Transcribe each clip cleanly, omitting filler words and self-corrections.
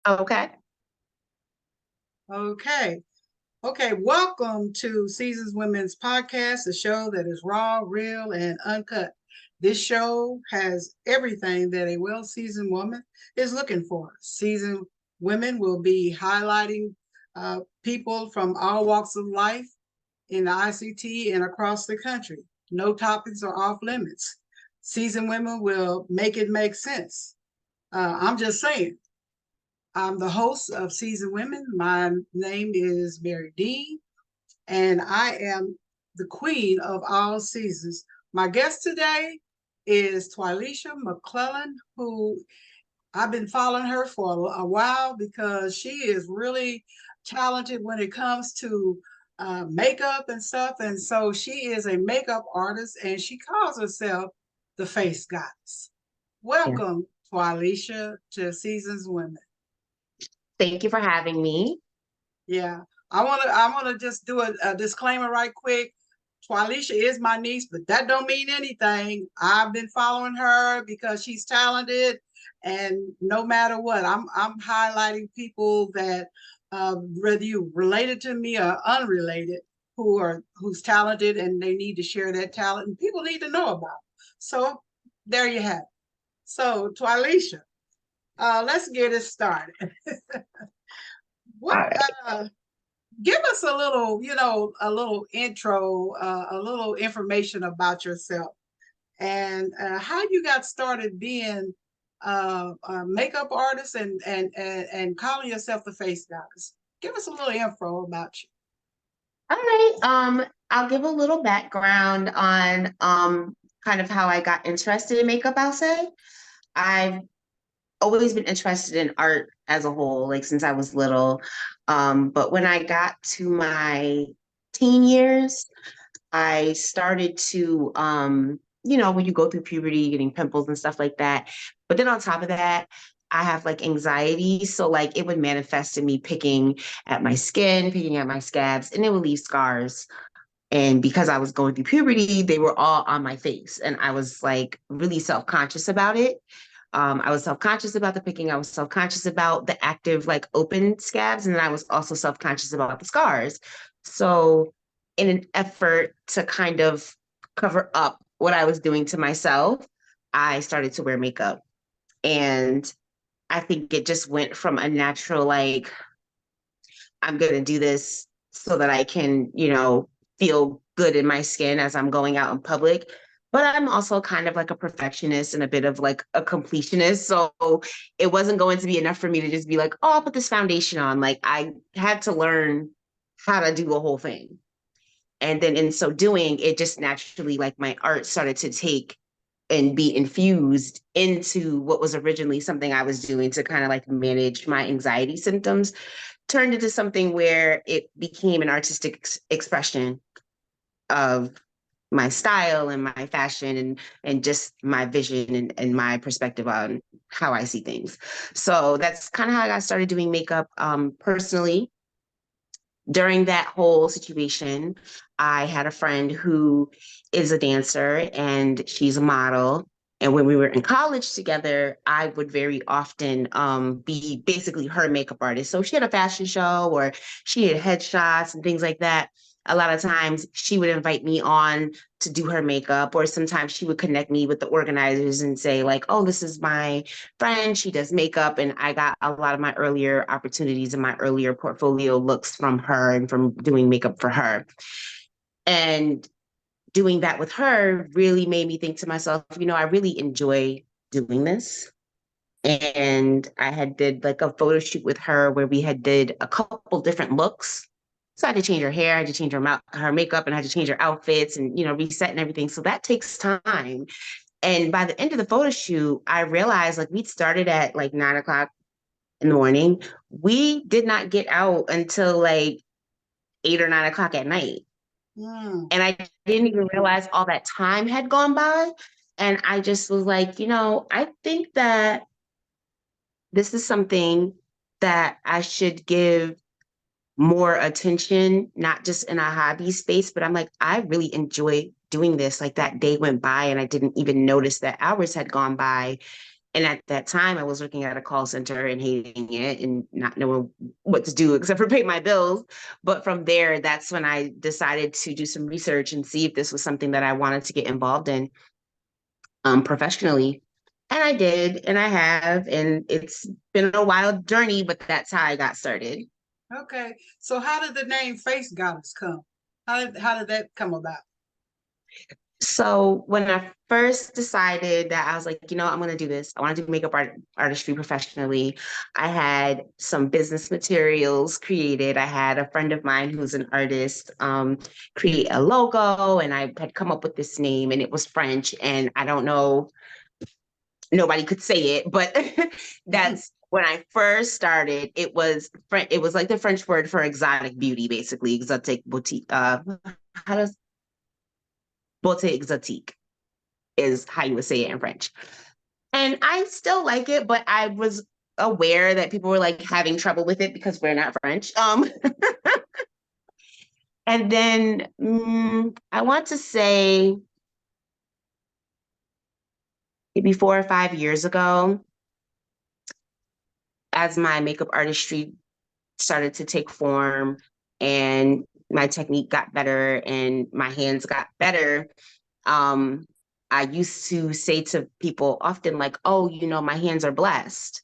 Okay. Okay. Okay. Welcome to Seasons Women's Podcast, the show that is raw, real, and uncut. This show has everything that a well seasoned woman is looking for. Seasoned women will be highlighting people from all walks of life in the ICT and across the country. No topics are off limits. Seasoned women will make it make sense. I'm just saying. I'm the host of Seasoned Women. My name is Mary Dean, and I am the queen of all seasons. My guest today is Twilisha McClelland, who I've been following her for a while because she is really talented when it comes to makeup and stuff. And so she is a makeup artist and she calls herself the Face Gawdess. Yeah. Welcome, Twilisha, to Seasons Women. Thank you for having me. Yeah. I wanna just do a disclaimer right quick. Twilisha is my niece, but that don't mean anything. I've been following her because she's talented, and no matter what, I'm highlighting people that whether you related to me or unrelated, who's talented and they need to share that talent, and people need to know about it. So there you have it. So Twilisha, let's get it started. All What right. give us a little, a little intro, a little information about yourself and how you got started being a makeup artist and calling yourself the Face Gawdess. Give us a little info about you. All right. I'll give a little background on kind of how I got interested in makeup, I'll say. I've always been interested in art as a whole, like since I was little. But when I got to my teen years, I started to, when you go through puberty, getting pimples and stuff like that. But then on top of that, I have like anxiety. So like it would manifest in me picking at my skin, picking at my scabs, and it would leave scars. And because I was going through puberty, they were all on my face. And I was like really self-conscious about it. I was self-conscious about the picking. I was self-conscious about the active, like open scabs. And then I was also self-conscious about the scars. So, in an effort to kind of cover up what I was doing to myself, I started to wear makeup. And I think it just went from a natural, like, I'm going to do this so that I can, feel good in my skin as I'm going out in public. But I'm also kind of like a perfectionist and a bit of like a completionist. So it wasn't going to be enough for me to just be like, oh, I'll put this foundation on. Like I had to learn how to do the whole thing. And then in so doing, it just naturally, like my art started to take and be infused into what was originally something I was doing to kind of like manage my anxiety symptoms, turned into something where it became an artistic expression of my style and my fashion and just my vision and my perspective on how I see things. So that's kind of how I got started doing makeup personally. During that whole situation, I had a friend who is a dancer and she's a model. And when we were in college together, I would very often be basically her makeup artist. So if she had a fashion show or she had headshots and things like that, a lot of times she would invite me on to do her makeup, or sometimes she would connect me with the organizers and say, like, oh, this is my friend, she does makeup. And I got a lot of my earlier opportunities and my earlier portfolio looks from her and from doing makeup for her. And doing that with her really made me think to myself, I really enjoy doing this. And I had did like a photo shoot with her where we had did a couple different looks. So I had to change her hair, I had to change her makeup, and I had to change her outfits and reset and everything. So that takes time. And by the end of the photo shoot, I realized like we'd started at like 9 o'clock in the morning. We did not get out until like 8 or 9 o'clock at night. Mm. And I didn't even realize all that time had gone by. And I just was like, I think that this is something that I should give more attention, not just in a hobby space, but I'm like, I really enjoy doing this. Like that day went by and I didn't even notice that hours had gone by. And at that time, I was working at a call center and hating it and not knowing what to do except for pay my bills. But from there, that's when I decided to do some research and see if this was something that I wanted to get involved in professionally. And I did, and I have, and it's been a wild journey, but that's how I got started. Okay. So how did the name Face Gawdess come? How did that come about? So when I first decided that I was like, I'm going to do this, I want to do artistry professionally. I had some business materials created. I had a friend of mine who's an artist create a logo, and I had come up with this name, and it was French. And I don't know, nobody could say it, but that's when I first started. It was like the French word for exotic beauty, basically, exotic boutique. How does beauté exotique is how you would say it in French. And I still like it, but I was aware that people were like having trouble with it because we're not French. And then I want to say maybe 4 or 5 years ago, as my makeup artistry started to take form and my technique got better and my hands got better, um, I used to say to people often, like, oh, my hands are blessed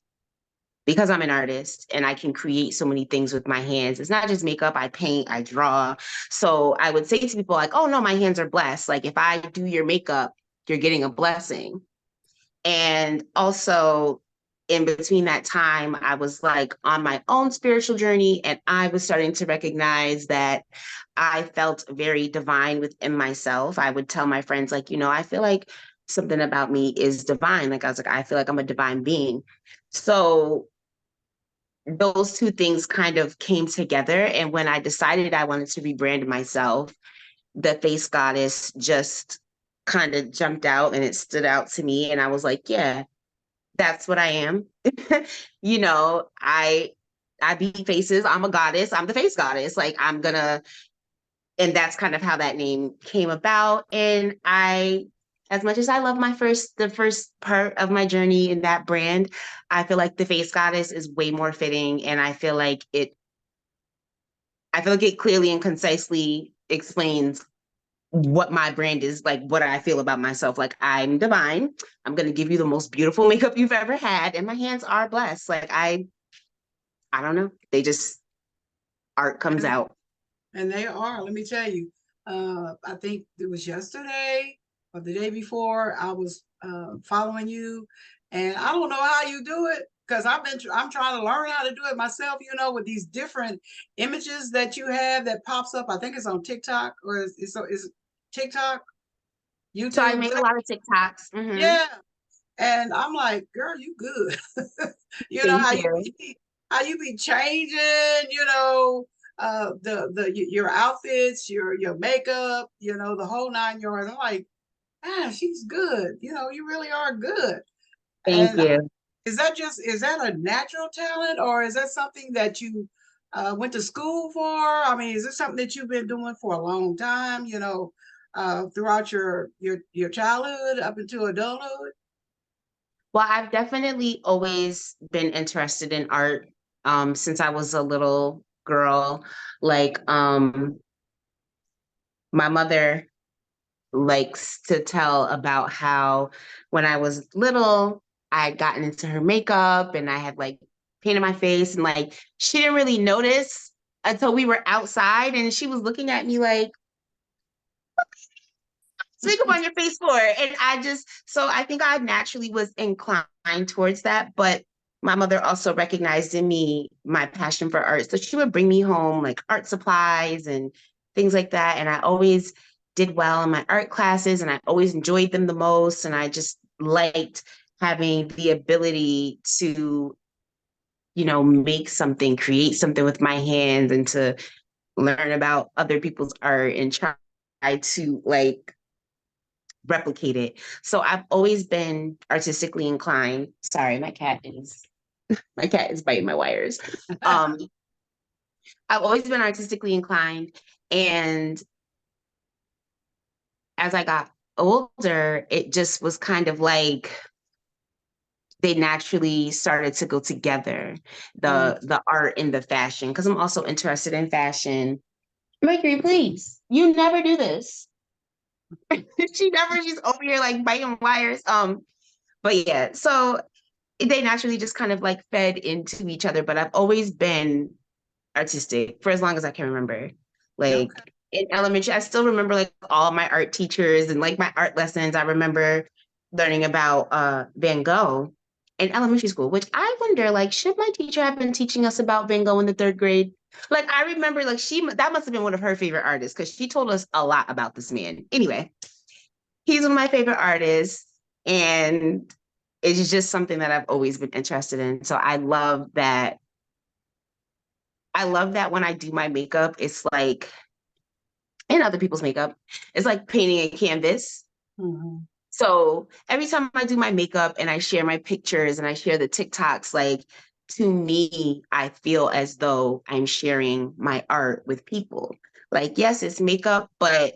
because I'm an artist and I can create so many things with my hands. It's not just makeup, I paint, I draw. So I would say to people like, oh no, my hands are blessed. Like if I do your makeup, you're getting a blessing. And also in between that time, I was like on my own spiritual journey, and I was starting to recognize that I felt very divine within myself. I would tell my friends, like, I feel like something about me is divine. Like I was like, I feel like I'm a divine being. So those two things kind of came together. And when I decided I wanted to rebrand myself, the Face Gawdess just kind of jumped out and it stood out to me. And I was like, yeah, that's what I am. you know, I I be faces. I'm a goddess. I'm the Face Gawdess. Like I'm gonna, and that's kind of how that name came about. And as much as I love the first part of my journey in that brand, I feel like the Face Gawdess is way more fitting. And I feel like it clearly and concisely explains what my brand is, like what I feel about myself. Like I'm divine. I'm gonna give you the most beautiful makeup you've ever had, and my hands are blessed. Like I don't know. They just art comes And, out. and they are. Let me tell you. I think it was yesterday or the day before. I was following you, and I don't know how you do it because I'm trying to learn how to do it myself. With these different images that you have that pops up. I think it's on TikTok or is it TikTok, So I YouTube. make a lot of TikToks. Yeah, and I'm like, girl, you good. Thank How you. you be changing, your outfits, your makeup, the whole 9 yards. I'm like, she's good. You really are good. Thank And you. is that a natural talent, or is that something that you went to school for? I mean, is this something that you've been doing for a long time, throughout your childhood up into adulthood? Well, I've definitely always been interested in art since I was a little girl. Like my mother likes to tell about how when I was little, I had gotten into her makeup and I had like painted my face, and like she didn't really notice until we were outside and she was looking at me like, makeup on your face for? And so I think I naturally was inclined towards that. But my mother also recognized in me my passion for art. So she would bring me home like art supplies and things like that. And I always did well in my art classes and I always enjoyed them the most. And I just liked having the ability to, make something, create something with my hands and to learn about other people's art and try to like replicate it. So I've always been artistically inclined. Sorry, my cat is biting my wires. Um, I've always been artistically inclined, and as I got older, it just was kind of like they naturally started to go together, the art and the fashion, because I'm also interested in fashion. Mercury, please, you never do this. She's over here like biting wires. But yeah, so they naturally just kind of like fed into each other. But I've always been artistic for as long as I can remember. Okay. Like in elementary, I still remember like all my art teachers and like my art lessons. I remember learning about Van Gogh in elementary school, which I wonder, like, should my teacher have been teaching us about Van Gogh in the third grade? Like, I remember, like, that must have been one of her favorite artists because she told us a lot about this man. Anyway, he's one of my favorite artists, and it's just something that I've always been interested in. So I love that. I love that when I do my makeup, it's like, and other people's makeup, it's like painting a canvas. Mm-hmm. So every time I do my makeup and I share my pictures and I share the TikToks, like to me, I feel as though I'm sharing my art with people. Like, yes, it's makeup, but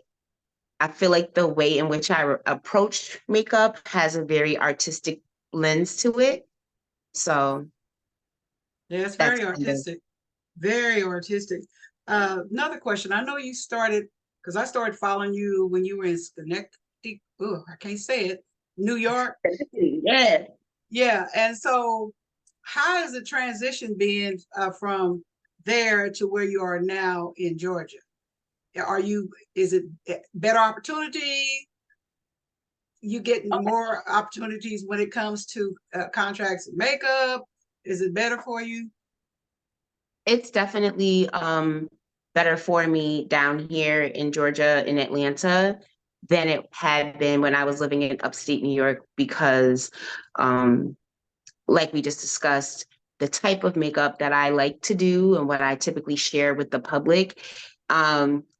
I feel like the way in which I approach makeup has a very artistic lens to it. So Yeah, it's that's very kind of artistic. Very artistic. Another question. I know you started because I started following you when you were in Schenectady. Oh, I can't say it. New York. yeah. Yeah. And so, how has the transition been from there to where you are now in Georgia? Is it better opportunity? You getting more opportunities when it comes to contracts and makeup? Is it better for you? It's definitely better for me down here in Georgia, in Atlanta, than it had been when I was living in upstate New York because, um, like we just discussed, the type of makeup that I like to do and what I typically share with the public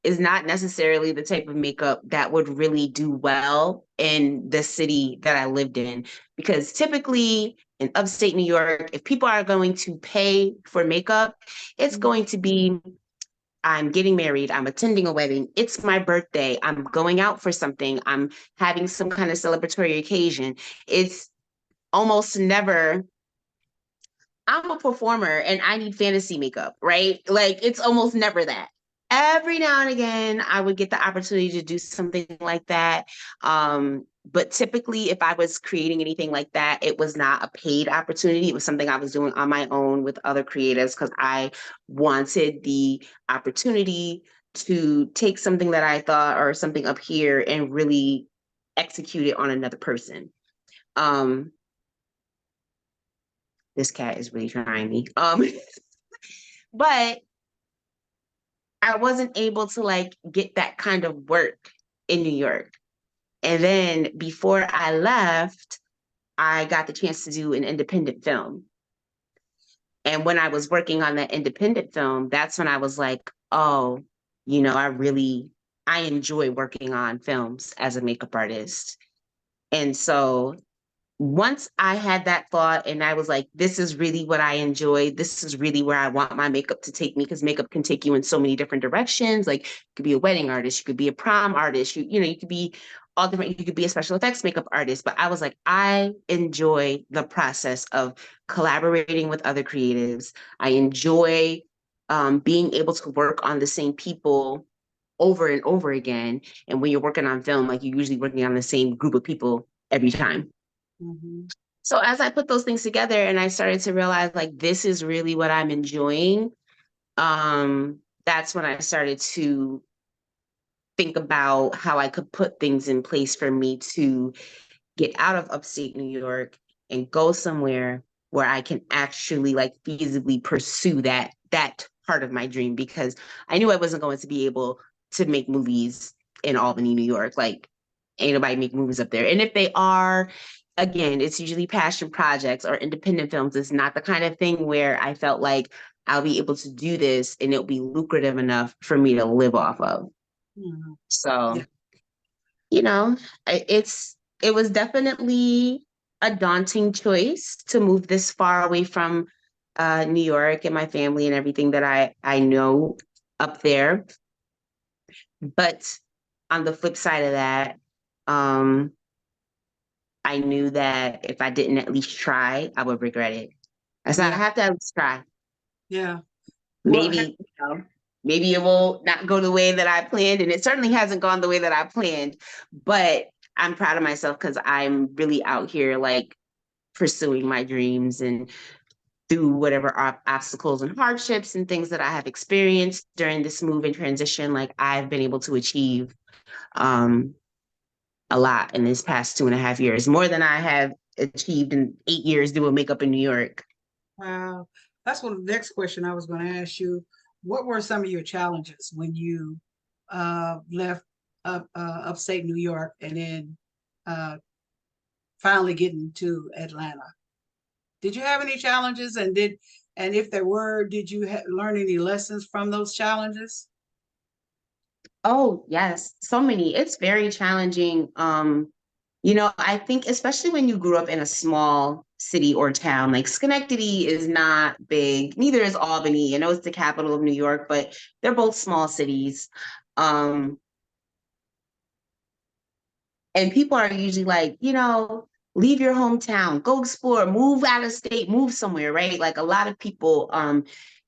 is not necessarily the type of makeup that would really do well in the city that I lived in. Because typically in upstate New York, if people are going to pay for makeup, it's Mhm. going to be I'm getting married, I'm attending a wedding, it's my birthday, I'm going out for something, I'm having some kind of celebratory occasion. It's almost never I'm a performer and I need fantasy makeup, right? Like it's almost never that. Every now and again, I would get the opportunity to do something like that. But typically, if I was creating anything like that, it was not a paid opportunity. It was something I was doing on my own with other creatives because I wanted the opportunity to take something that I thought or something up here and really execute it on another person. Um, this cat is really trying me. But I wasn't able to like get that kind of work in New York. And then before I left, I got the chance to do an independent film. And when I was working on that independent film, that's when I was like, oh, I enjoy working on films as a makeup artist. And so once I had that thought and I was like, this is really what I enjoy. This is really where I want my makeup to take me because makeup can take you in so many different directions. Like you could be a wedding artist, you could be a prom artist, you could be all different, you could be a special effects makeup artist. But I was like, I enjoy the process of collaborating with other creatives. I enjoy being able to work on the same people over and over again. And when you're working on film, like you're usually working on the same group of people every time. Mhm. So as I put those things together and I started to realize like this is really what I'm enjoying, that's when I started to think about how I could put things in place for me to get out of upstate New York and go somewhere where I can actually like feasibly pursue that part of my dream because I knew I wasn't going to be able to make movies in Albany, New York. Like ain't nobody make movies up there. And if they are, again, it's usually passion projects or independent films. It's not the kind of thing where I felt like I'll be able to do this and it'll be lucrative enough for me to live off of. Mhm. So Yeah. you know, it was definitely a daunting choice to move this far away from New York and my family and everything that I know up there. But on the flip side of that, um, I knew that if I didn't at least try, I would regret it. I said, I Yeah. have to at least try. Yeah. Well, Maybe, maybe it will not go the way that I planned, and it certainly hasn't gone the way that I planned, but I'm proud of myself because I'm really out here like pursuing my dreams and through whatever obstacles and hardships and things that I have experienced during this move and transition, like I've been able to achieve um, a lot in this past 2.5 years, more than I have achieved in 8 years doing makeup in New York. wow. That's one of the next question I was going to ask you. What were some of your challenges when you left upstate New York and then uh, finally getting to Atlanta? Did you have any challenges, and if there were, did you learn any lessons from those challenges? Oh, yes, so many. It's very challenging. I think especially when you grew up in a small city or town, like Schenectady is not big, neither is Albany. I know it's the capital of New York, but they're both small cities. Um, And people are usually like, leave your hometown, go explore, move out of state, move somewhere, right? Like a lot of people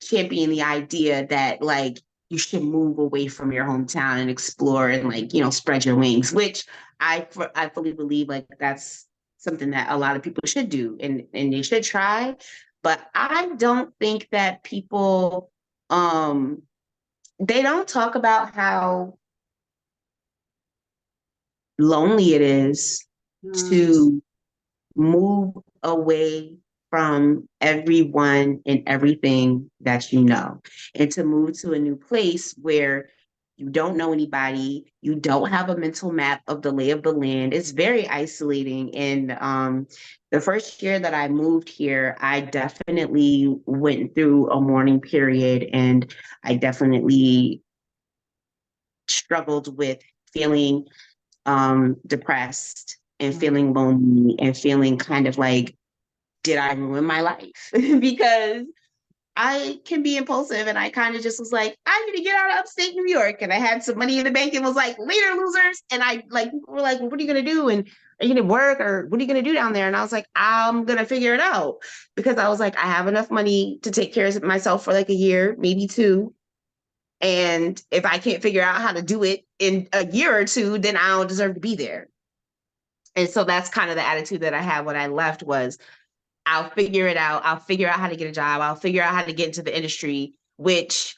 champion the idea that like you should move away from your hometown and explore and like, spread your wings, which I fully believe like that's something that a lot of people should do and they should try. But I don't think that people they don't talk about how lonely it is Mm, to move away from everyone and everything that you know, and to move to a new place where you don't know anybody, you don't have a mental map of the lay of the land. It's very isolating. And the first year that I moved here, I definitely went through a mourning period, and I definitely struggled with feeling depressed and mm, feeling lonely and feeling kind of like, did I ruin my life? Because I can be impulsive and I kind of just was like, I need to get out of upstate New York. And I had some money in the bank and was like, later, losers. And I like, people were like, well, what are you going to do? And are you going to work or what are you going to do down there? And I was like, I'm going to figure it out because I was like, I have enough money to take care of myself for like a year, maybe two. And if I can't figure out how to do it in a year or two, then I don't deserve to be there. And so that's kind of the attitude that I had when I left was I'll figure it out. I'll figure out how to get a job. I'll figure out how to get into the industry, which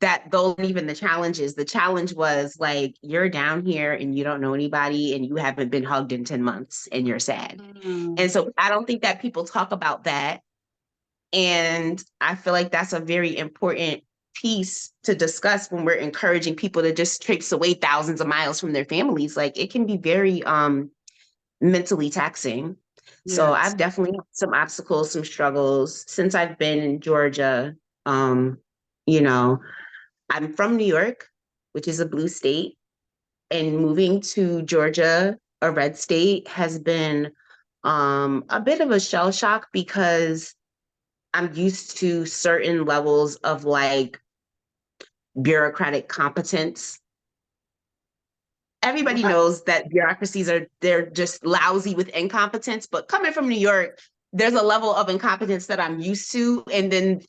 that those aren't even the challenges. The challenge was like, you're down here and you don't know anybody and you haven't been hugged in 10 months and you're sad. mm, And so I don't think that people talk about that. And I feel like that's a very important piece to discuss when we're encouraging people to just traipse away thousands of miles from their families. Like it can be very mentally taxing. So yes. I've definitely had some obstacles, some struggles since I've been in Georgia. Um, you know, I'm from New York, which is a blue state, and moving to Georgia, a red state, has been a bit of a shell shock because I'm used to certain levels of like bureaucratic competence. Everybody Right. knows that bureaucracies they're just lousy with incompetence, but coming from New York, there's a level of incompetence that I'm used to. And then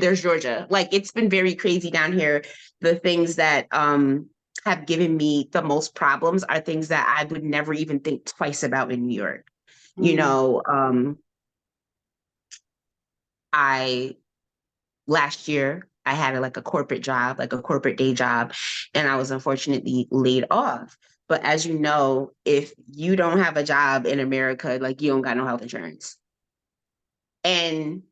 there's Georgia. Like it's been very crazy down here. The things that have given me the most problems are things that I would never even think twice about in New York. You Mm, know, I last year I had like a corporate job, like a corporate day job, and I was unfortunately laid off. But as you know, if you don't have a job in America, like you don't got no health insurance. And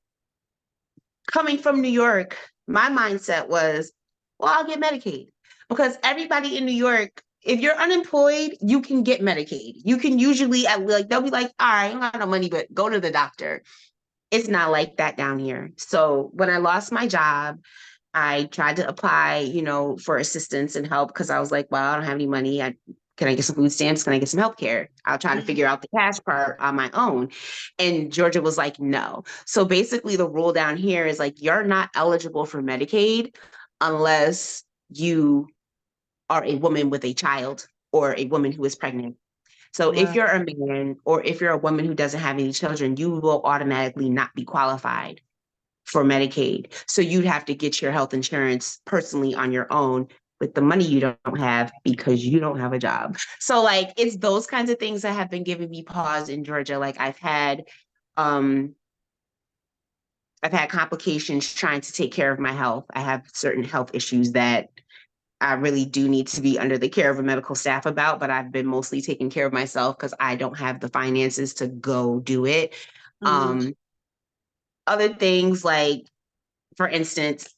coming from New York, my mindset was, well, I'll get Medicaid because everybody in New York, if you're unemployed, you can get Medicaid. You can usually, like, they'll be like, all right, I don't got no money, but go to the doctor. It's not like that down here. So when I lost my job, I tried to apply, for assistance and help because I was like, well, I don't have any money. Can I get some food stamps? Can I get some health care? I'll try to mm, figure out the cash part on my own. And Georgia was like, no. So basically, the rule down here is like, you're not eligible for Medicaid unless you are a woman with a child or a woman who is pregnant. So if Wow. you're a man or if you're a woman who doesn't have any children, you will automatically not be qualified for Medicaid. So you'd have to get your health insurance personally on your own with the money you don't have because you don't have a job. So like it's those kinds of things that have been giving me pause in Georgia. Like um I've had complications trying to take care of my health. I have certain health issues that I really do need to be under the care of a medical staff about, but I've been mostly taking care of myself because I don't have the finances to go do it. Mhm. Um, Other things like, for instance,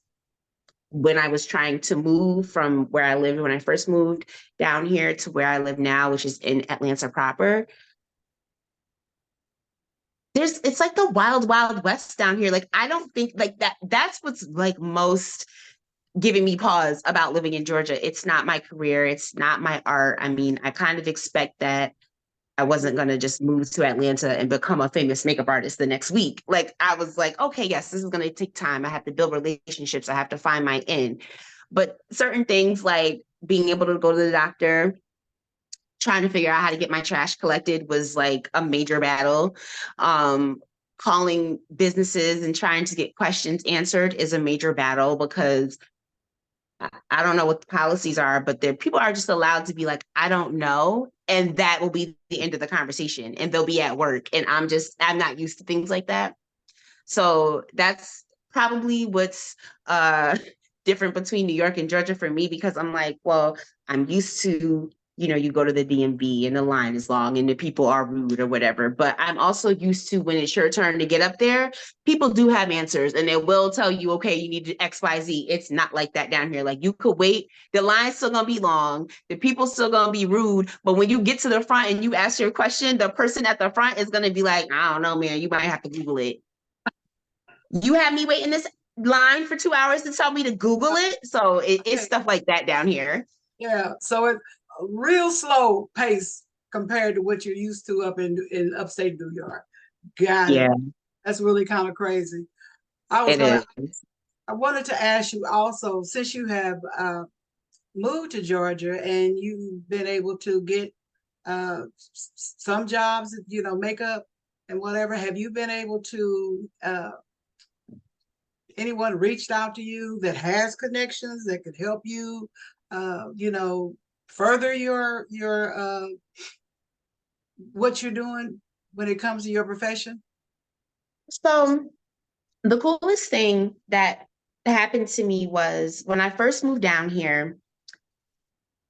when I was trying to move from where I lived when I first moved down here to where I live now, which is in Atlanta proper, it's like the wild, wild west down here. Like, I don't think like that's what's like most giving me pause about living in Georgia. It's not my career. It's not my art. I mean, I kind of expect that I wasn't going to just move to Atlanta and become a famous makeup artist the next week. Like, I was like, okay, yes, this is going to take time. I have to build relationships. I have to find my in. But certain things like being able to go to the doctor, trying to figure out how to get my trash collected was like a major battle. Calling businesses and trying to get questions answered is a major battle because I don't know what the policies are, but there people are just allowed to be like, I don't know. And that will be the end of the conversation. And they'll be at work. And I'm not used to things like that. So that's probably what's different between New York and Georgia for me because I'm like, well, I'm used to, you go to the DMV and the line is long and the people are rude or whatever. But I'm also used to when it's your turn to get up there, people do have answers and they will tell you, okay, you need to XYZ. It's not like that down here. Like you could wait, the line's still gonna be long, the people still gonna be rude. But when you get to the front and you ask your question, the person at the front is gonna be like, I don't know, man, you might have to Google it. You had me waiting this line for 2 hours to tell me to Google it. So it's Okay. stuff like that down here. Yeah. So it's a real slow pace compared to what you're used to up in upstate New York. Got it. Yeah, That's really kind of crazy. I was it gonna. is. I wanted to ask you also, since you have moved to Georgia and you've been able to get some jobs, makeup and whatever, have you been able to anyone reached out to you that has connections that could help you, uh, you know, further your what you're doing when it comes to your profession? So the coolest thing that happened to me was when I first moved down here,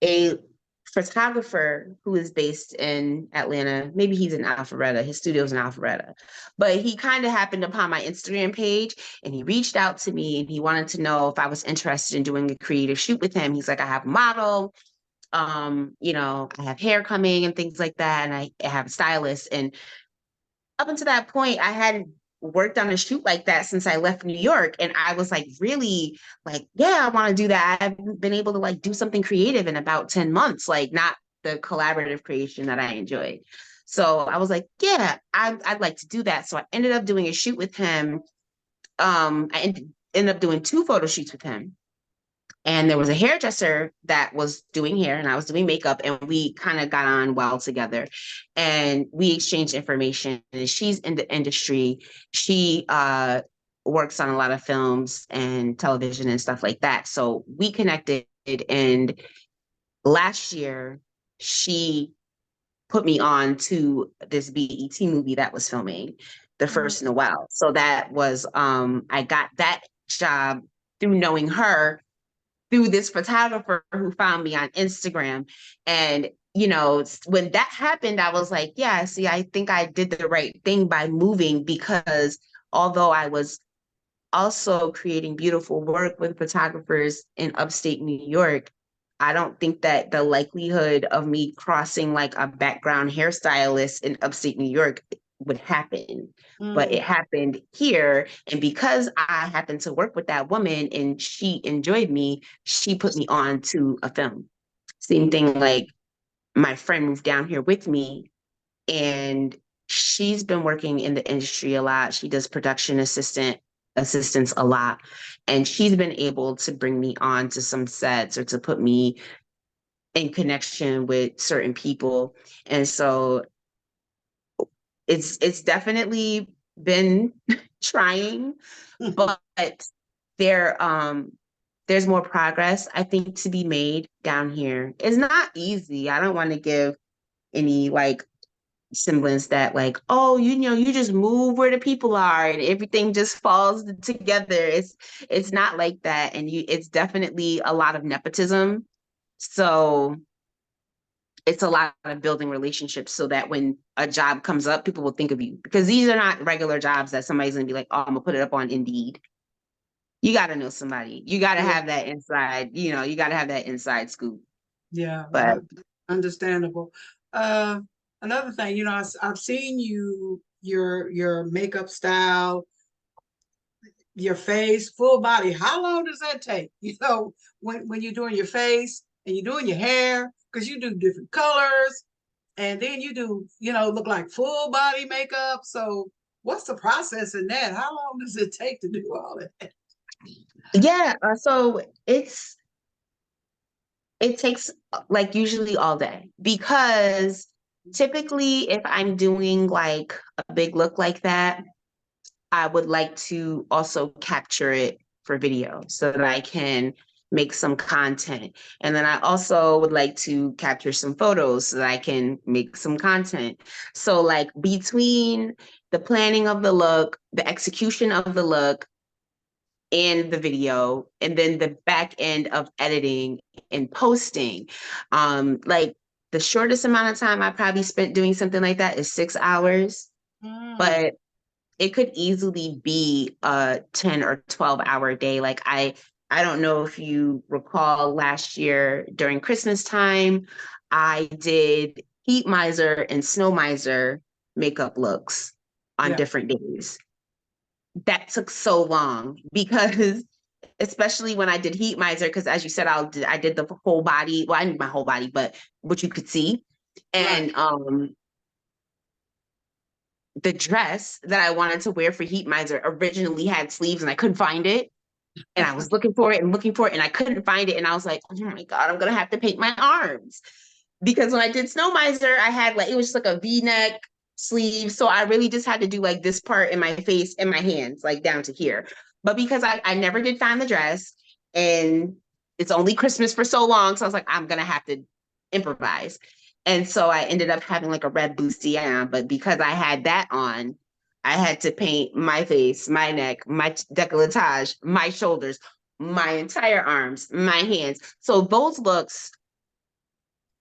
a photographer who is based in Atlanta, maybe he's in Alpharetta, his studio's in Alpharetta, but he kind of happened upon my Instagram page and he reached out to me and he wanted to know if I was interested in doing a creative shoot with him. He's like, I have a model, I have hair coming and things like that, and I have a stylist. And up until that point, I hadn't worked on a shoot like that since I left New York. And I was like, really, like, yeah, I want to do that. I haven't been able to like do something creative in about 10 months, like not the collaborative creation that I enjoy. So I was like, yeah, I'd like to do that. So I ended up doing a shoot with him. Ended up doing two photo shoots with him. And there was a hairdresser that was doing hair and I was doing makeup and we kind of got on well together and we exchanged information. And she's in the industry. She works on a lot of films and television and stuff like that. So we connected, and last year she put me on to this BET movie that was filming the Mhm. first Noel. So that was I got that job through knowing her through this photographer who found me on Instagram. And, when that happened, I was like, yeah, see, I think I did the right thing by moving because although I was also creating beautiful work with photographers in upstate New York, I don't think that the likelihood of me crossing like a background hairstylist in upstate New York would happen. But it Mm. happened here. And because I happened to work with that woman and she enjoyed me, she put me on to a film. Same thing, like my friend moved down here with me and she's been working in the industry a lot. She does production assistance a lot. And she's been able to bring me on to some sets or to put me in connection with certain people. And so it's definitely been trying, but there there's more progress I think to be made down here. It's not easy. I don't want to give any like semblance that like, oh, you know, you just move where the people are and everything just falls together. It's not like that. And it's definitely a lot of nepotism. So it's a lot of building relationships so that when a job comes up, people will think of you, because these are not regular jobs that somebody's gonna be like, oh, I'm gonna put it up on Indeed. You got to know somebody. You got to Yeah. have that inside, you got to have that inside scoop. Yeah, But understandable. Another thing, I've seen your makeup style, your face, full body. How long does that take? When you're doing your face and you're doing your hair, because you do different colors, and then you do, look like full body makeup. So what's the process in that? How long does it take to do all that? yeah, so it takes like usually all day, because typically if I'm doing like a big look like that, I would like to also capture it for video so that I can make some content. And then I also would like to capture some photos so that I can make some content. So like between the planning of the look, the execution of the look, and the video, and then the back end of editing and posting, like the shortest amount of time I probably spent doing something like that is 6 hours. Mm. But it could easily be a 10 or 12-hour day. Like I don't know if you recall last year during Christmas time, I did heat miser and snow miser makeup looks on Yeah. different days. That took so long because especially when I did heat miser, because as you said, I did the whole body. Well, I did my whole body, but what you could see. Right. And the dress that I wanted to wear for heat miser originally had sleeves and I couldn't find it. And I was looking for it and looking for it and I couldn't find it. And I was like, oh my God, I'm gonna have to paint my arms. Because when I did snow miser, I had like, it was just like a V-neck sleeve. So I really just had to do like this part in my face and my hands, like down to here. But because I never did find the dress, and it's only Christmas for so long, so I was like, I'm gonna have to improvise. And so I ended up having like a red bustier, but because I had that on, I had to paint my face, my neck, my décolletage, my shoulders, my entire arms, my hands. So those looks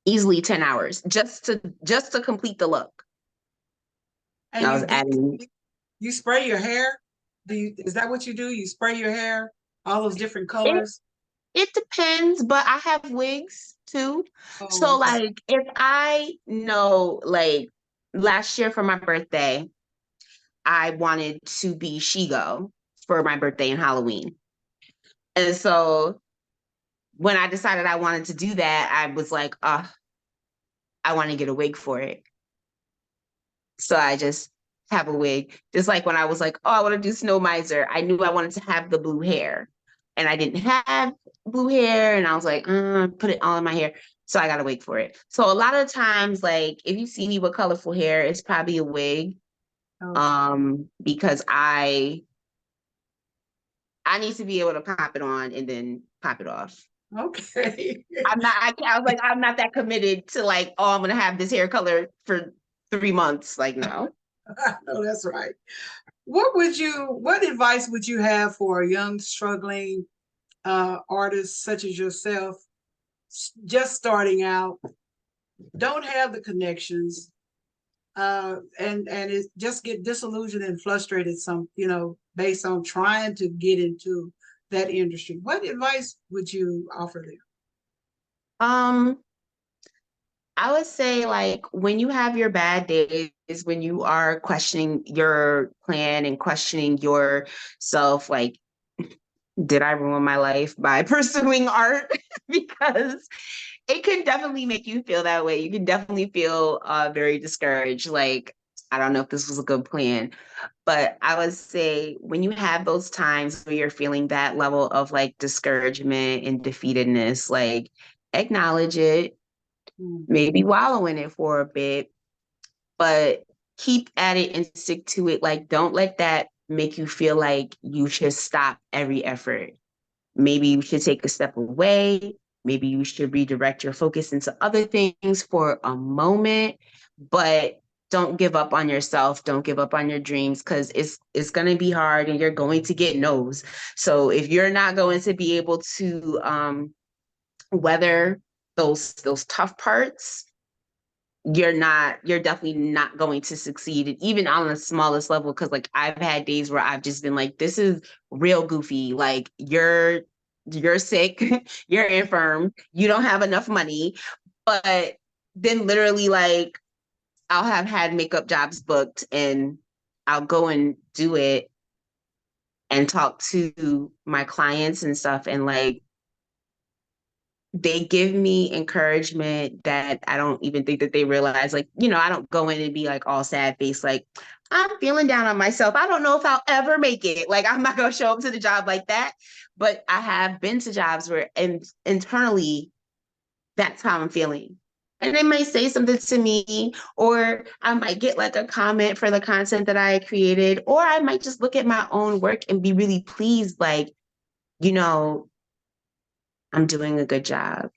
easily 10 hours just to complete the look. And And I was adding. you spray your hair? Is that what you do? You spray your hair, all those different it colors? it depends, but I have wigs too. Oh, So okay. like if I know, like last year for my birthday, I wanted to be Shigo for my birthday and Halloween. And so when I decided I wanted to do that, I was like, I want to get a wig for it. So I just have a wig. Just like when I was like, oh, I want to do snow miser, I knew I wanted to have the blue hair. And I didn't have blue hair. And I was like, put it all in my hair. So I got a wig for it. So a lot of times, like if you see me with colorful hair, it's probably a wig. Okay. Because I need to be able to pop it on and then pop it off. Okay. I was like, I'm not that committed to like, oh, I'm gonna have this hair color for 3 months. Like, no. No, that's right. What advice would you have for a young struggling artist such as yourself, just starting out, don't have the connections, and it just get disillusioned and frustrated based on trying to get into that industry? What advice would you offer them? Um, I would say like when you have your bad days, when you are questioning your plan and questioning yourself, like, did I ruin my life by pursuing art? Because it can definitely make you feel that way. You can definitely feel very discouraged. Like, I don't know if this was a good plan. But I would say when you have those times where you're feeling that level of like discouragement and defeatedness, like acknowledge it, maybe wallow in it for a bit, but keep at it and stick to it. Like, don't let that make you feel like you should stop every effort. Maybe you should take a step away. Maybe you should redirect your focus into other things for a moment, but don't give up on yourself. Don't give up on your dreams, because it's going to be hard and you're going to get no's. So if you're not going to be able to weather those tough parts, you're definitely not going to succeed, even on the smallest level. Because like, I've had days where I've just been like, this is real goofy. Like, you're sick, you're infirm, you don't have enough money. But then literally, like, I'll have had makeup jobs booked and I'll go and do it and talk to my clients and stuff, and like, they give me encouragement that I don't even think that they realize. Like, I don't go in and be like all sad face, like, I'm feeling down on myself, I don't know if I'll ever make it. Like, I'm not gonna show up to the job like that. But I have been to jobs where internally that's how I'm feeling. And they might say something to me, or I might get like a comment for the content that I created, or I might just look at my own work and be really pleased, like, I'm doing a good job.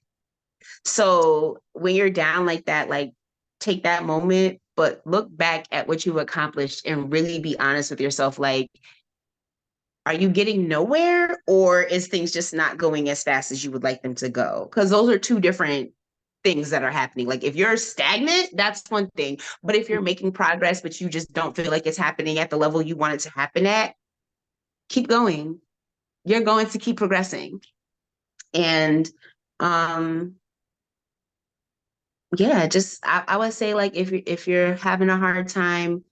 So when you're down like that, like, take that moment, but look back at what you've accomplished and really be honest with yourself. Like, are you getting nowhere, or is things just not going as fast as you would like them to go? Because those are two different things that are happening. Like, if you're stagnant, that's one thing. But if you're making progress, but you just don't feel like it's happening at the level you want it to happen at, keep going. You're going to keep progressing. And yeah, just I would say, like, if you're having a hard time,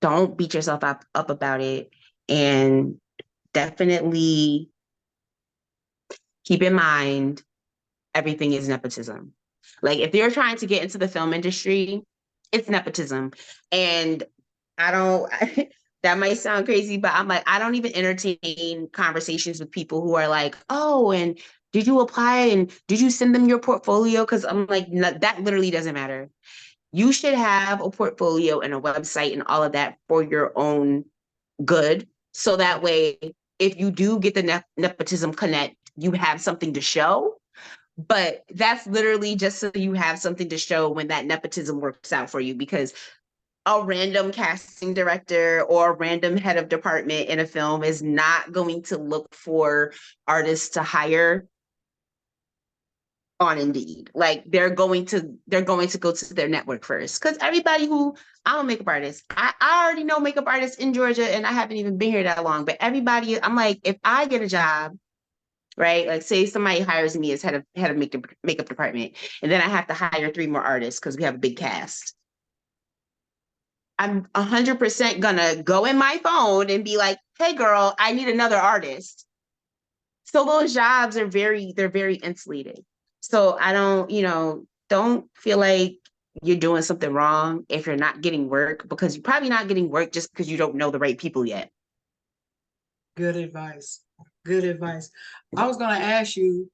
don't beat yourself up about it, and definitely keep in mind everything is nepotism. Like, if you're trying to get into the film industry, it's nepotism. And I don't that might sound crazy, but I'm like, I don't even entertain conversations with people who are like, oh, and did you apply and did you send them your portfolio? Because I'm like, no, that literally doesn't matter. You should have a portfolio and a website and all of that for your own good. So that way, if you do get the nepotism connect, you have something to show. But that's literally just so you have something to show when that nepotism works out for you, because a random casting director or a random head of department in a film is not going to look for artists to hire on Indeed. Like, they're going to go to their network first. Because everybody who I'm a makeup artist, I already know makeup artists in Georgia, and I haven't even been here that long. But everybody, I'm like, if I get a job, right? Like, say somebody hires me as head of makeup department, and then I have to hire 3 more artists because we have a big cast. I'm 100% gonna go in my phone and be like, hey girl, I need another artist. So those jobs they're very insulated. So I don't feel like you're doing something wrong if you're not getting work, because you're probably not getting work just because you don't know the right people yet. Good advice. Good advice. I was going to ask you,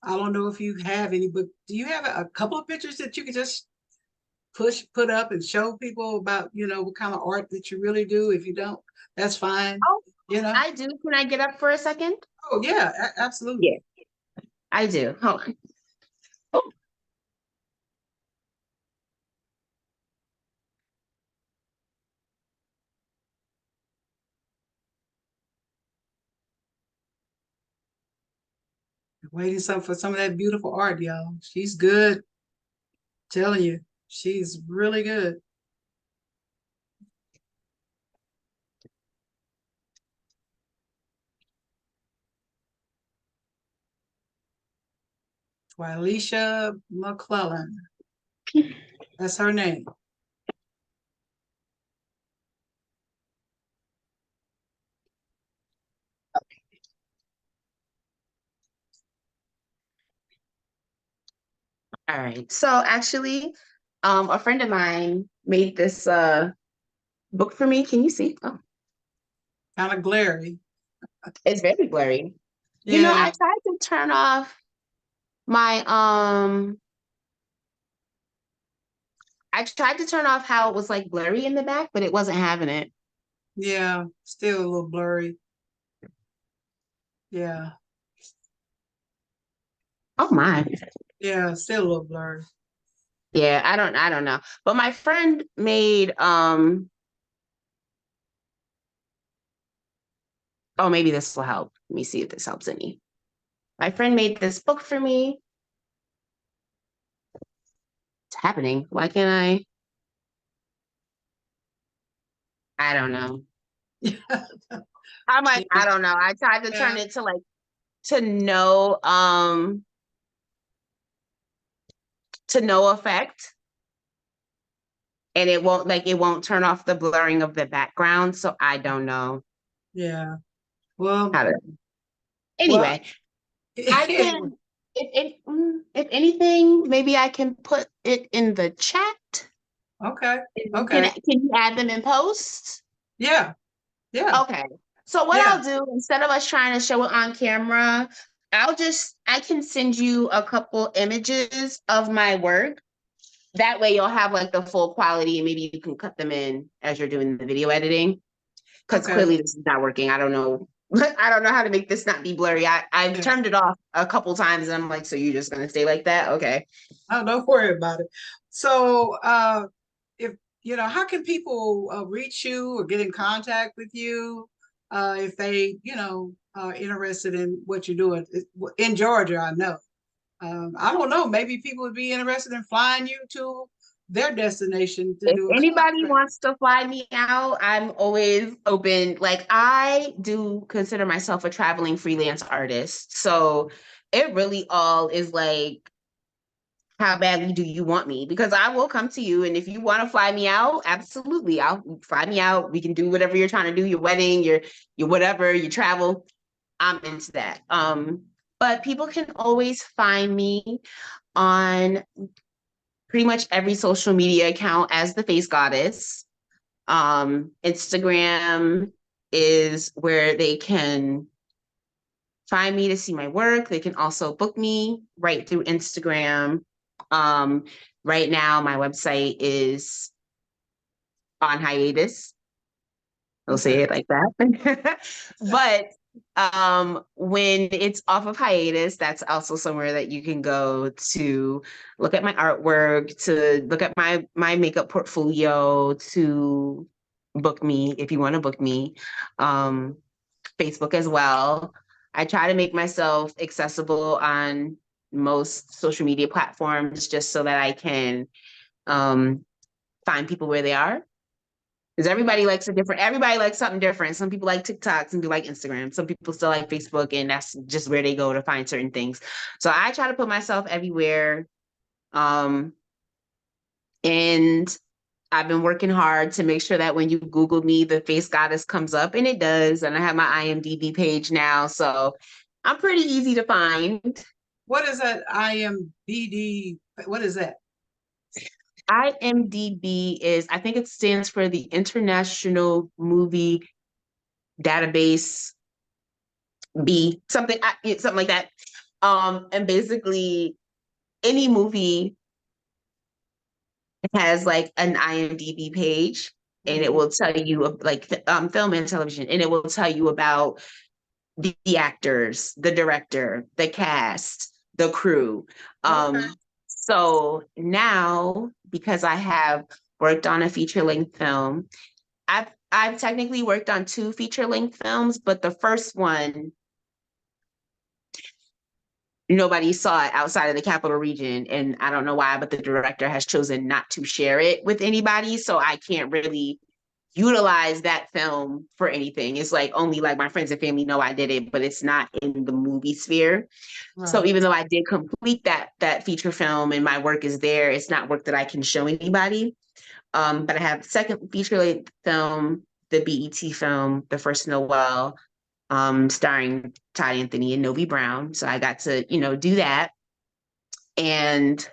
I don't know if you have any, but do you have a couple of pictures that you could just put up and show people about, what kind of art that you really do? If you don't, that's fine. Oh, You know? I do. Can I get up for a second? Oh yeah, absolutely. Yeah, I do. Hold on. Oh, Waiting for some of that beautiful art, y'all. She's good. Telling you, she's really good. Twilisha McClelland. That's her name. all right. So actually, a friend of mine made this book for me. Can you see? Oh, Kind of glary. it's very blurry. I Yeah. tried to turn off my I tried to turn off how it was like blurry in the back, but it wasn't having it. Yeah, still a little blurry. Yeah. Oh my. Yeah, still a little blurry. Yeah, I don't know. But my friend made oh, maybe this will help. Let me see if this helps any. My friend made this book for me. It's happening. Why can't I? I don't know. I'm like, Yeah, I don't know. I tried to turn yeah, it to like to no effect. And it won't turn off the blurring of the background. So I don't know yeah. Well, how to well, anyway. I anyway, can if anything, maybe I can put it in the chat. okay, Can okay. you add them in post? Yeah, yeah, Okay. So what yeah, I'll do, instead of us trying to show it on camera, I can send you a couple images of my work. That way you'll have like the full quality and maybe you can cut them in as you're doing the video editing. Because okay. clearly this is not working. I don't know. I don't know how to make this not be blurry. I've Yeah. turned it off a couple times and I'm like, so you're just gonna stay like that? Okay. Oh, don't worry about it. So, if how can people reach you or get in contact with you if they, are interested in what you're doing in Georgia? I know. I don't know. Maybe people would be interested in flying you to their destination to If do a anybody contract. wants to fly me out, I'm always open. Like I do consider myself a traveling freelance artist. So it really all is like, how badly do you want me? Because I will come to you. And if you want to fly me out, absolutely. I'll fly me out. We can do whatever you're trying to do, your wedding, your whatever, your travel. I'm into that. But people can always find me on pretty much every social media account as the Face Gawdess. Instagram is where they can find me to see my work. They can also book me right through Instagram. Um, right now, my website is on hiatus. I'll say Okay. it like that. But when it's off of hiatus, that's also somewhere that you can go to look at my artwork, to look at my makeup portfolio, to book me if you want to book me. Um, Facebook as well. I try to make myself accessible on most social media platforms just so that I can um, find people where they are. Because everybody likes something different. Some people like TikTok, some people like Instagram, some people still like Facebook, and that's just where they go to find certain things. So I try to put myself everywhere. Um, and I've been working hard to make sure that when you Google me, the Face Gawdess comes up, and it does. And I have my IMDb page now. So I'm pretty easy to find. What is that IMBD? What is that? IMDb is, I think it stands for the International Movie Database something like that. And basically any movie has like an IMDb page and it Mhm. will tell you like film and television, and it will tell you about the actors, the director, the cast, the crew. Okay. So now, because I have worked on a feature length film, I've technically worked on two feature length films, but the first one nobody saw it outside of the capital region, and I don't know why, but the director has chosen not to share it with anybody, so I can't really utilize that film for anything. It's like only like my friends and family know I did it, but it's not in the movie sphere. So Right. even though I did complete that feature film and my work is there, it's not work that I can show anybody. But I have second feature length film, the BET film, The First Noel, starring Todd Anthony and Novi Brown. So I got to, do that. And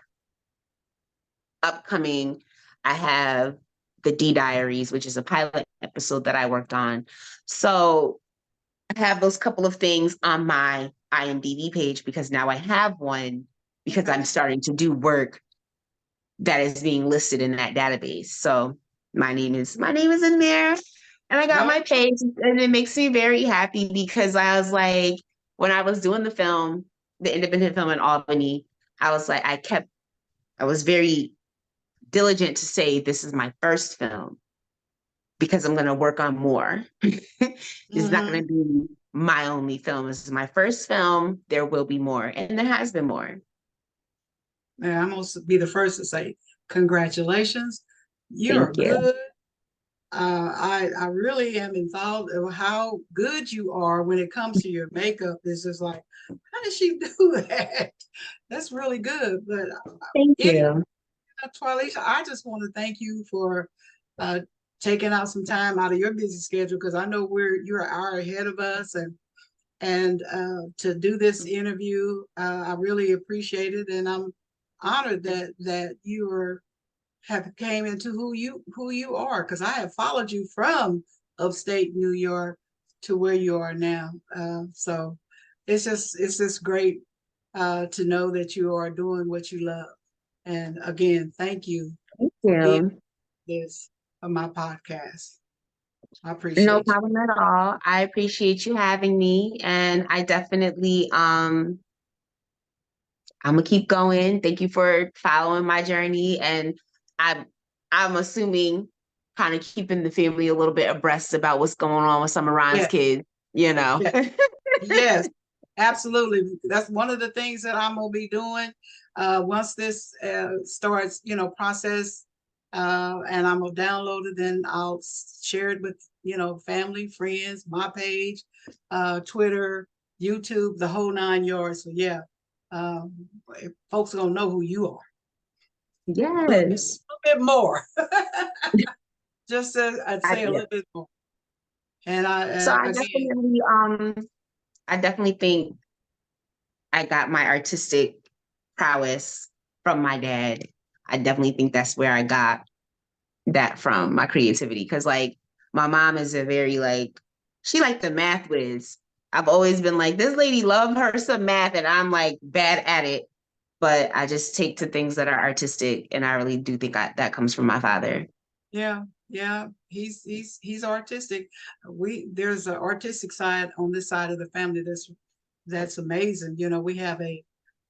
upcoming, I have the D Diaries, which is a pilot episode that I worked on. So I have those couple of things on my IMDb page because now I have one because Okay. I'm starting to do work that is being listed in that database. So my name is in there, and I got No, my page, and it makes me very happy because I was like, when I was doing the film, the independent film in Albany, I was like, I was very diligent to say this is my first film because I'm going to work on more. It's not going to be my only film. This is my first film. There will be more, and there has been more. yeah, I'm gonna be the first to say congratulations. You're Thank you. good. I really am involved of how good you are when it comes to your makeup. It's just like, how did she do that? That's really good. But Thank anyway, you. Twilisha, I just want to thank you for uh, taking out some time out of your busy schedule because I know you're an hour ahead of us, and to do this interview, I really appreciate it, and I'm honored that you have came into who you are because I have followed you from upstate New York to where you are now. So it's just great to know that you are doing what you love. And again, thank you Thank for being you. this of my podcast. I No appreciate you. problem at all. I appreciate you having me, and I definitely I'm gonna keep going. Thank you for following my journey, and I'm I'm assuming kind of keeping the family a little bit abreast about what's going on with some of Ron's Yeah, kids, you know. yeah. Yes, absolutely. That's one of the things that I'm gonna be doing once this starts, process, and I'm gonna download it. Then I'll share it with family, friends, my page, Twitter, YouTube, the whole 9 yards. So yeah, um, folks are gonna know who you are a Yes. little bit more. Just I'd say a Yeah. little bit more. And So again, I definitely think I got my artistic prowess from my dad. I definitely think that's where I got that from, my creativity. Because like my mom is a very like, she like the math whiz. I've always been like, this lady love her some math, and I'm like bad at it. But I just take to things that are artistic, and I really do think that comes from my father. yeah, yeah, he's artistic. There's an artistic side on this side of the family that's amazing. We have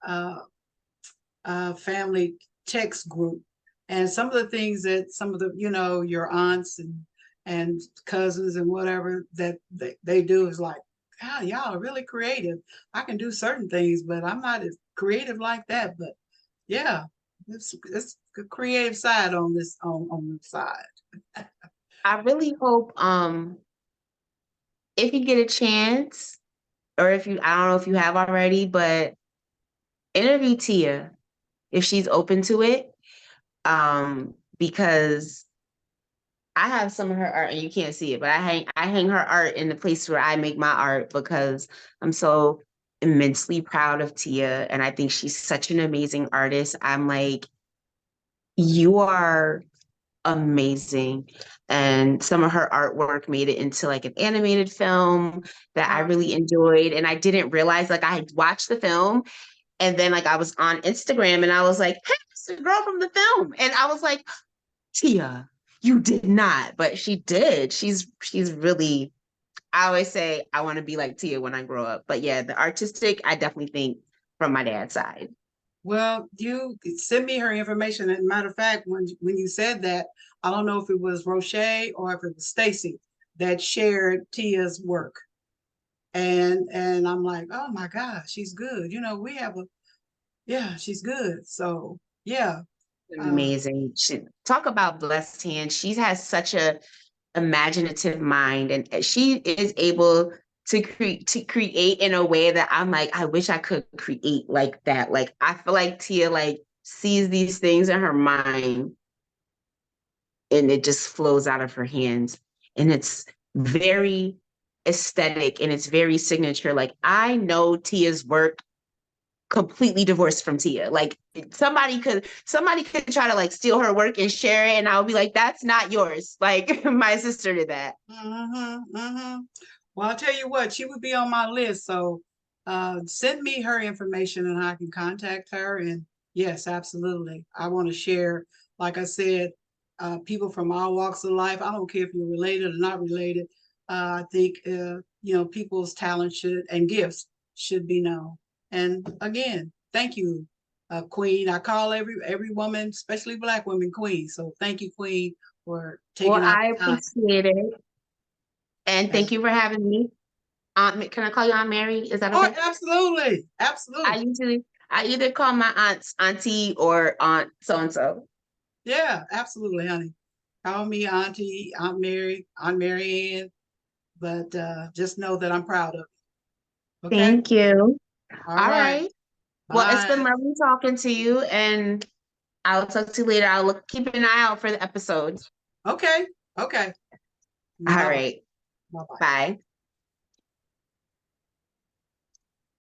uh, a family text group, and some of the things that some of the your aunts and cousins and whatever that they do is like, God, y'all are really creative. I can do certain things, but I'm not as creative like that. But yeah, it's a creative side on this side. I really hope if you get a chance, or if you I don't know if you have already, but interview Tia if she's open to it. Because I have some of her art and you can't see it, but I hang her art in the place where I make my art because I'm so immensely proud of Tia, and I think she's such an amazing artist. I'm like, you are amazing. And some of her artwork made it into like an animated film that I really enjoyed. And I didn't realize, like, I had watched the film, and then like I was on Instagram and I was like, hey, it's the girl from the film. And I was like, Tia, you did not, but she did. She's really, I always say I want to be like Tia when I grow up. But yeah, the artistic, I definitely think from my dad's side. Well, you send me her information. And matter of fact, when you said that, I don't know if it was Roche or if it was Stacy that shared Tia's work. And I'm like, oh my God, she's good. We have yeah, she's good. So yeah. Uh, Amazing. Talk about blessed hand. She has such a imaginative mind, and she is able to create in a way that I'm like, I wish I could create like that. Like I feel like Tia like sees these things in her mind, and it just flows out of her hands, and it's very aesthetic and it's very signature. Like I know Tia's work completely divorced from Tia. Like somebody could try to like steal her work and share it, and I'll be like, that's not yours. Like my sister did that. well, I'll tell you what, she would be on my list. So send me her information and I can contact her Yes, absolutely. I want to share, like I said, people from all walks of life. I don't care if you're related or not related. I think people's talent should and gifts should be known. And again, thank you, Queen. I call every woman, especially Black women, Queen. So thank you, Queen, for Well, taking out I the time. appreciate it. And thank That's, you for having me. Can I call you Aunt Mary? Is that oh, okay? absolutely, I absolutely. usually I either call my aunts auntie or aunt so and so. Yeah, absolutely, honey. Call me Auntie, Aunt Mary, Aunt Mary Ann, but just know that I'm proud of you. Okay. Thank you. All All right. right. Well, it's been Bye. lovely talking to you, and I'll talk to you later. I'll keep an eye out for the episodes. Okay. Okay. All Bye bye. right. Bye bye. Bye.